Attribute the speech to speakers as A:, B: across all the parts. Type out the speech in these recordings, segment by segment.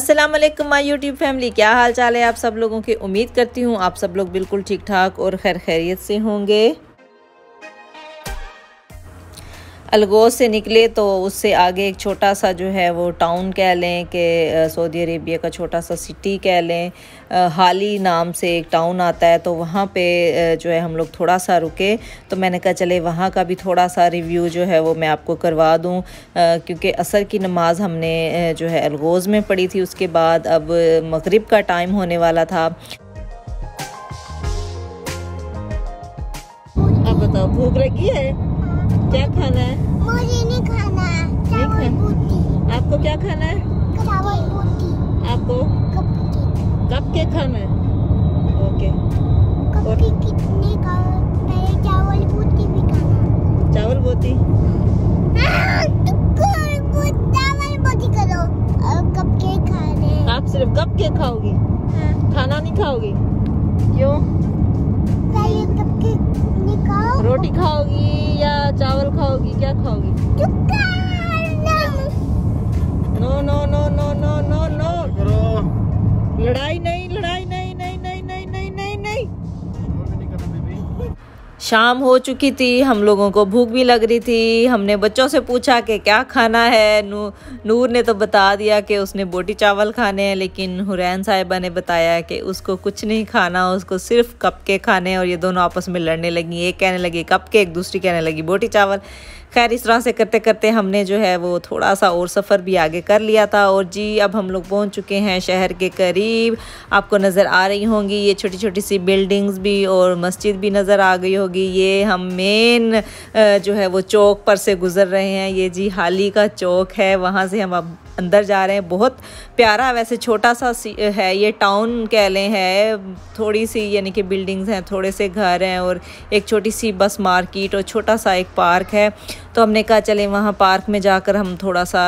A: अस्सलाम वालेकुम my YouTube family, क्या हाल चाल है आप सब लोगों की। उम्मीद करती हूँ आप सब लोग बिल्कुल ठीक ठाक और खैर खैरियत से होंगे। अलगोज से निकले तो उससे आगे एक छोटा सा जो है वो टाउन कह लें कि सऊदी अरेबिया का छोटा सा सिटी कह लें, हाली नाम से एक टाउन आता है। तो वहाँ पे जो है हम लोग थोड़ा सा रुके, तो मैंने कहा चले वहाँ का भी थोड़ा सा रिव्यू जो है वो मैं आपको करवा दूँ, क्योंकि असर की नमाज हमने जो है अलगोज में पढ़ी थी। उसके बाद अब मगरिब का टाइम होने वाला था। आप बताओ, भूख लगी है? क्या खाना है?
B: मुझे नहीं खाना है, चावल बूटी।
A: आपको क्या खाना है?
B: चावल बूटी।
A: आपको कप के खाना है? ओके।
B: कप के कितने का? पहले चावल बूटी भी खाना।
A: चावल बूटी?
B: चावल बूटी करो और कप के खाने।
A: आप सिर्फ कप के खाओगी? खाना नहीं खाओगी? क्यों?
B: पहले कप के निकालो।
A: रोटी खाओगी या चावल खाओगी? क्या खाओगी? No no no no no no no, लड़ाई नहीं, लड़ाई नहीं, नहीं नहीं नहीं नहीं नहीं नहीं। शाम हो चुकी थी, हम लोगों को भूख भी लग रही थी। हमने बच्चों से पूछा कि क्या खाना है। नूर ने तो बता दिया कि उसने बोटी चावल खाने हैं, लेकिन हुरैन साहिबा ने बताया कि उसको कुछ नहीं खाना, उसको सिर्फ कप के खाने हैं। और ये दोनों आपस में लड़ने लगी, एक कहने लगी कप के, एक दूसरी कहने लगी बोटी चावल। खैर इस तरह से करते करते हमने जो है वो थोड़ा सा और सफ़र भी आगे कर लिया था। और जी अब हम लोग पहुंच चुके हैं शहर के करीब। आपको नज़र आ रही होंगी ये छोटी छोटी सी बिल्डिंग्स भी, और मस्जिद भी नज़र आ गई होगी। ये हम मेन जो है वो चौक पर से गुज़र रहे हैं। ये जी हाली का चौक है, वहाँ से हम अब अंदर जा रहे हैं। बहुत प्यारा, वैसे छोटा सा है ये टाउन कह लें है। थोड़ी सी यानी कि बिल्डिंग्स हैं, थोड़े से घर हैं और एक छोटी सी बस मार्केट और छोटा सा एक पार्क है। तो हमने कहा चलें वहाँ पार्क में जाकर हम थोड़ा सा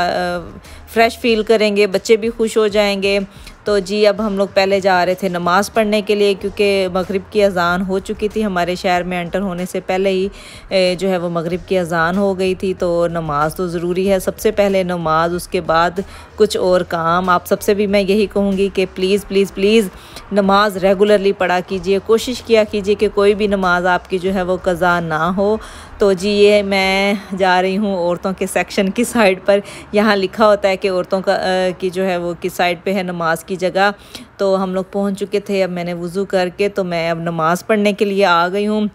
A: फ्रेश फील करेंगे, बच्चे भी खुश हो जाएंगे। तो जी अब हम लोग पहले जा रहे थे नमाज़ पढ़ने के लिए, क्योंकि मगरिब की अज़ान हो चुकी थी। हमारे शहर में एंटर होने से पहले ही जो है वो मगरिब की अज़ान हो गई थी। तो नमाज़ तो ज़रूरी है, सबसे पहले नमाज, उसके बाद कुछ और काम। आप सबसे भी मैं यही कहूँगी कि प्लीज़ प्लीज़ प्लीज़ नमाज रेगुलरली पढ़ा कीजिए, कोशिश किया कीजिए कि कोई भी नमाज आपकी जो है वो कज़ा ना हो। तो जी ये मैं जा रही हूँ औरतों के सेक्शन की साइड पर। यहाँ लिखा होता है कि औरतों का की जो है वो किस साइड पे है नमाज की जगह। तो हम लोग पहुँच चुके थे। अब मैंने वज़ू करके तो मैं अब नमाज़ पढ़ने के लिए आ गई हूँ।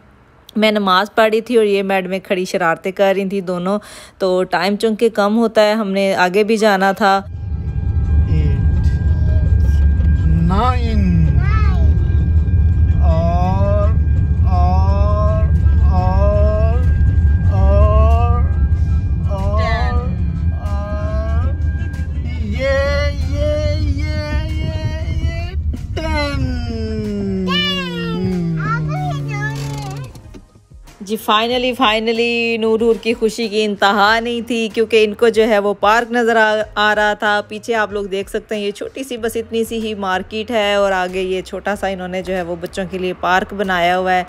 A: मैं नमाज़ पढ़ी थी और ये मैडमें खड़ी शरारतें कर रही थी दोनों। तो टाइम चूँकि कम होता है, हमने आगे भी जाना था।
C: 8 9
A: जी फाइनली नूर की खुशी की इंतहा नहीं थी, क्योंकि इनको जो है वो पार्क नज़र आ रहा था। पीछे आप लोग देख सकते हैं ये छोटी सी बस इतनी सी ही मार्केट है, और आगे ये छोटा सा इन्होंने जो है वो बच्चों के लिए पार्क बनाया हुआ है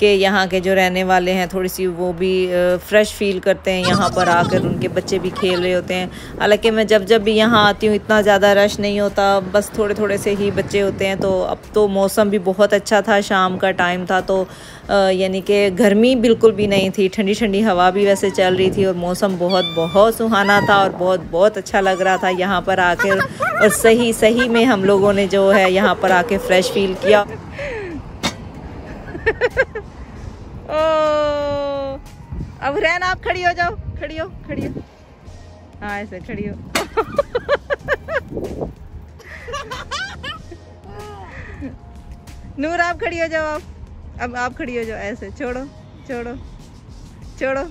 A: कि यहाँ के जो रहने वाले हैं थोड़ी सी वो भी फ़्रेश फील करते हैं। यहाँ पर आकर उनके बच्चे भी खेल रहे होते हैं। हालांकि मैं जब भी यहाँ आती हूँ इतना ज़्यादा रश नहीं होता, बस थोड़े थोड़े से ही बच्चे होते हैं। तो अब तो मौसम भी बहुत अच्छा था, शाम का टाइम था, तो यानी कि गर्मी बिल्कुल भी नहीं थी, ठंडी ठंडी हवा भी वैसे चल रही थी और मौसम बहुत बहुत सुहाना था और बहुत बहुत अच्छा लग रहा था यहाँ पर आकर। और सही में हम लोगों ने जो है यहाँ पर आके फ़्रेश फील किया। ओ अब रहना, आप खड़ी हो जाओ, खड़ी हो हाँ ऐसे खड़ी हो। नूर आप खड़ी हो जाओ, अब आप खड़ी हो जाओ ऐसे। छोड़ो छोड़ो छोड़ो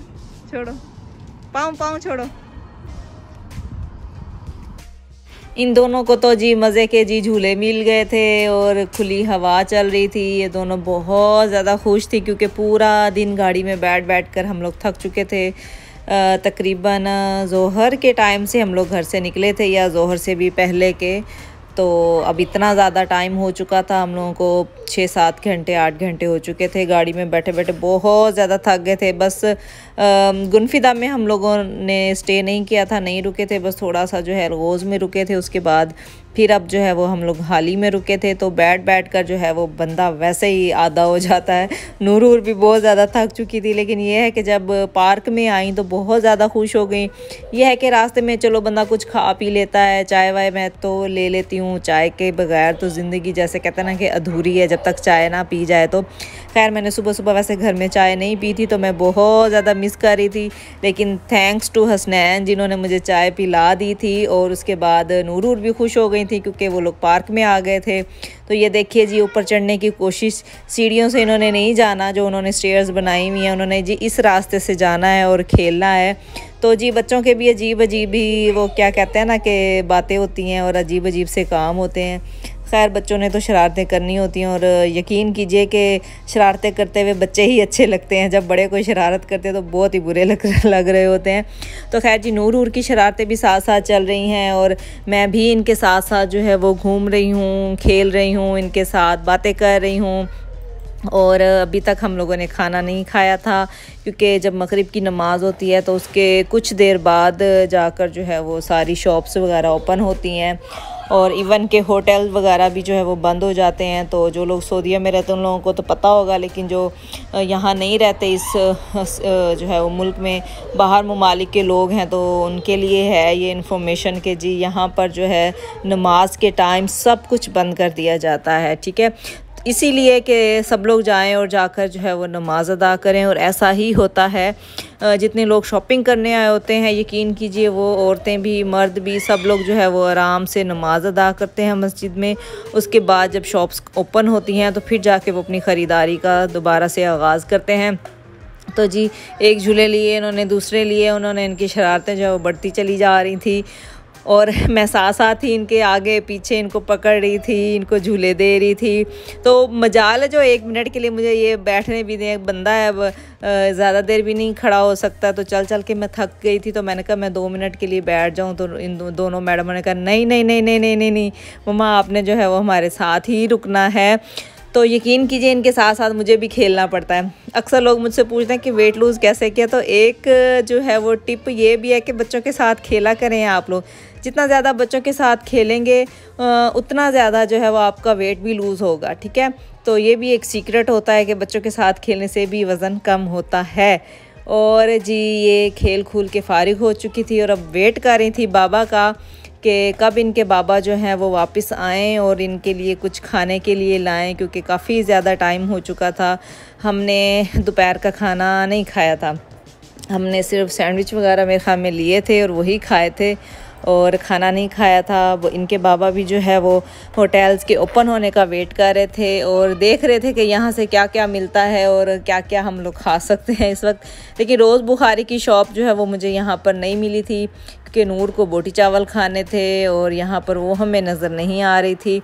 A: छोड़ो, पाँव छोड़ो। इन दोनों को तो जी मज़े के जी झूले मिल गए थे और खुली हवा चल रही थी। ये दोनों बहुत ज़्यादा खुश थी, क्योंकि पूरा दिन गाड़ी में बैठ कर हम लोग थक चुके थे। तकरीबन ज़ोहर के टाइम से हम लोग घर से निकले थे, या ज़ोहर से भी पहले के। तो अब इतना ज़्यादा टाइम हो चुका था, हम लोगों को 6-7 घंटे 8 घंटे हो चुके थे गाड़ी में बैठे बैठे, बहुत ज़्यादा थक गए थे। बस गुनफिदा में हम लोगों ने स्टे नहीं किया था, नहीं रुके थे, बस थोड़ा सा जो है रोज़ में रुके थे। उसके बाद फिर अब जो है वो हम लोग हाली में रुके थे। तो बैठ कर जो है वो बंदा वैसे ही आधा हो जाता है। नूर भी बहुत ज़्यादा थक चुकी थी, लेकिन ये है कि जब पार्क में आई तो बहुत ज़्यादा खुश हो गई। ये है कि रास्ते में चलो बंदा कुछ खा पी लेता है, चाय वाय मैं तो ले लेती हूँ, चाय के बगैर तो ज़िंदगी जैसे कहते हैं ना कि अधूरी है जब तक चाय ना पी जाए। तो खैर मैंने सुबह सुबह वैसे घर में चाय नहीं पी थी, तो मैं बहुत ज़्यादा मिस कर रही थी, लेकिन थैंक्स टू हसनैन जिन्होंने मुझे चाय पिला दी थी। और उसके बाद नूर भी खुश हो गई थी क्योंकि वो लोग पार्क में आ गए थे। तो ये देखिए जी, ऊपर चढ़ने की कोशिश, सीढ़ियों से इन्होंने नहीं जाना, जो उन्होंने स्टेयर्स बनाई हुई हैं उन्होंने जी इस रास्ते से जाना है और खेलना है। तो जी बच्चों के भी अजीब अजीब ही वो क्या कहते हैं ना कि बातें होती हैं और अजीब अजीब से काम होते हैं। खैर बच्चों ने तो शरारतें करनी होती हैं, और यकीन कीजिए कि शरारतें करते हुए बच्चे ही अच्छे लगते हैं। जब बड़े कोई शरारत करते हैं तो बहुत ही बुरे लग रहे होते हैं। तो खैर जी नूर की शरारतें भी साथ साथ चल रही हैं, और मैं भी इनके साथ साथ जो है वो घूम रही हूँ, खेल रही हूँ, इनके साथ बातें कर रही हूँ। और अभी तक हम लोगों ने खाना नहीं खाया था, क्योंकि जब मगरिब की नमाज़ होती है तो उसके कुछ देर बाद जाकर जो है वो सारी शॉप्स वगैरह ओपन होती हैं, और इवन के होटल वगैरह भी जो है वो बंद हो जाते हैं। तो जो लोग सऊदीया में रहते हैं उन लोगों को तो पता होगा, लेकिन जो यहाँ नहीं रहते इस जो है वो मुल्क में बाहर ममालिक के लोग हैं, तो उनके लिए है ये इन्फॉर्मेशन कि जी यहाँ पर जो है नमाज के टाइम सब कुछ बंद कर दिया जाता है। ठीक है, इसीलिए कि सब लोग जाएं और जाकर जो है वो नमाज अदा करें। और ऐसा ही होता है, जितने लोग शॉपिंग करने आए होते हैं यकीन कीजिए वो औरतें भी मर्द भी सब लोग जो है वो आराम से नमाज अदा करते हैं मस्जिद में। उसके बाद जब शॉप्स ओपन होती हैं तो फिर जाके वो अपनी ख़रीदारी का दोबारा से आगाज़ करते हैं। तो जी एक झूले लिए इन्होंने, दूसरे लिए उन्होंने, इनकी शरारतें जो है वो बढ़ती चली जा रही थी, और मैं साथ साथ ही इनके आगे पीछे इनको पकड़ रही थी, इनको झूले दे रही थी। तो मजाल है जो 1 मिनट के लिए मुझे ये बैठने भी दें, बंदा है अब ज़्यादा देर भी नहीं खड़ा हो सकता। तो चल के मैं थक गई थी, तो मैंने कहा मैं 2 मिनट के लिए बैठ जाऊं। तो इन दोनों मैडमों ने कहा नहीं नहीं नहीं नहीं नहीं नहीं नहीं मम्मा आपने जो है वो हमारे साथ ही रुकना है। तो यकीन कीजिए इनके साथ साथ मुझे भी खेलना पड़ता है। अक्सर लोग मुझसे पूछते हैं कि वेट लूज़ कैसे किया, तो एक जो है वो टिप ये भी है कि बच्चों के साथ खेला करें आप लोग। जितना ज़्यादा बच्चों के साथ खेलेंगे उतना ज़्यादा जो है वो आपका वेट भी लूज़ होगा। ठीक है, तो ये भी एक सीक्रेट होता है कि बच्चों के साथ खेलने से भी वज़न कम होता है। और जी ये खेल खूल के फ़ारिग हो चुकी थी, और अब वेट कर रही थी बाबा का कि कब इनके बाबा जो हैं वो वापस आएँ और इनके लिए कुछ खाने के लिए लाएं, क्योंकि काफ़ी ज़्यादा टाइम हो चुका था। हमने दोपहर का खाना नहीं खाया था, हमने सिर्फ सैंडविच वगैरह मेरे ख्याल में लिए थे और वही खाए थे, और खाना नहीं खाया था। वो इनके बाबा भी जो है वो होटल्स के ओपन होने का वेट कर रहे थे और देख रहे थे कि यहाँ से क्या क्या मिलता है और क्या क्या हम लोग खा सकते हैं इस वक्त। लेकिन रोज़ बुखारी की शॉप जो है वो मुझे यहाँ पर नहीं मिली थी, क्योंकि नूर को बोटी चावल खाने थे और यहाँ पर वो हमें नज़र नहीं आ रही थी।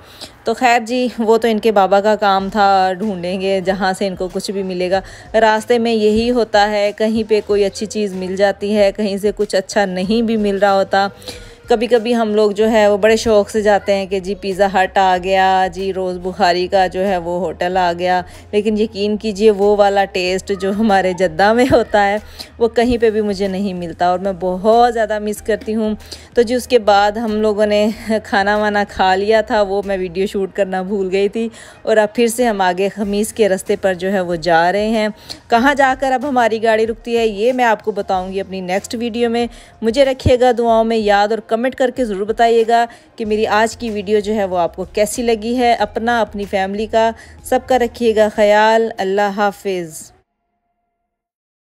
A: तो खैर जी वो तो इनके बाबा का काम था, ढूंढेंगे जहाँ से इनको कुछ भी मिलेगा। रास्ते में यही होता है, कहीं पे कोई अच्छी चीज़ मिल जाती है, कहीं से कुछ अच्छा नहीं भी मिल रहा होता। कभी कभी हम लोग जो है वो बड़े शौक़ से जाते हैं कि जी पिज़्ज़ा हट आ गया, जी रोज़ बुखारी का जो है वो होटल आ गया, लेकिन यकीन कीजिए वो वाला टेस्ट जो हमारे जद्दा में होता है वो कहीं पे भी मुझे नहीं मिलता, और मैं बहुत ज़्यादा मिस करती हूँ। तो जी उसके बाद हम लोगों ने खाना वाना खा लिया था, वो मैं वीडियो शूट करना भूल गई थी, और अब फिर से हम आगे खमीस के रास्ते पर जो है वो जा रहे हैं। कहाँ जाकर अब हमारी गाड़ी रुकती है ये मैं आपको बताऊँगी अपनी नेक्स्ट वीडियो में। मुझे रखिएगा दुआओं में याद, और कमेंट करके ज़रूर बताइएगा कि मेरी आज की वीडियो जो है वो आपको कैसी लगी है। अपना, अपनी फैमिली का, सबका रखिएगा ख्याल। अल्लाह हाफिज़।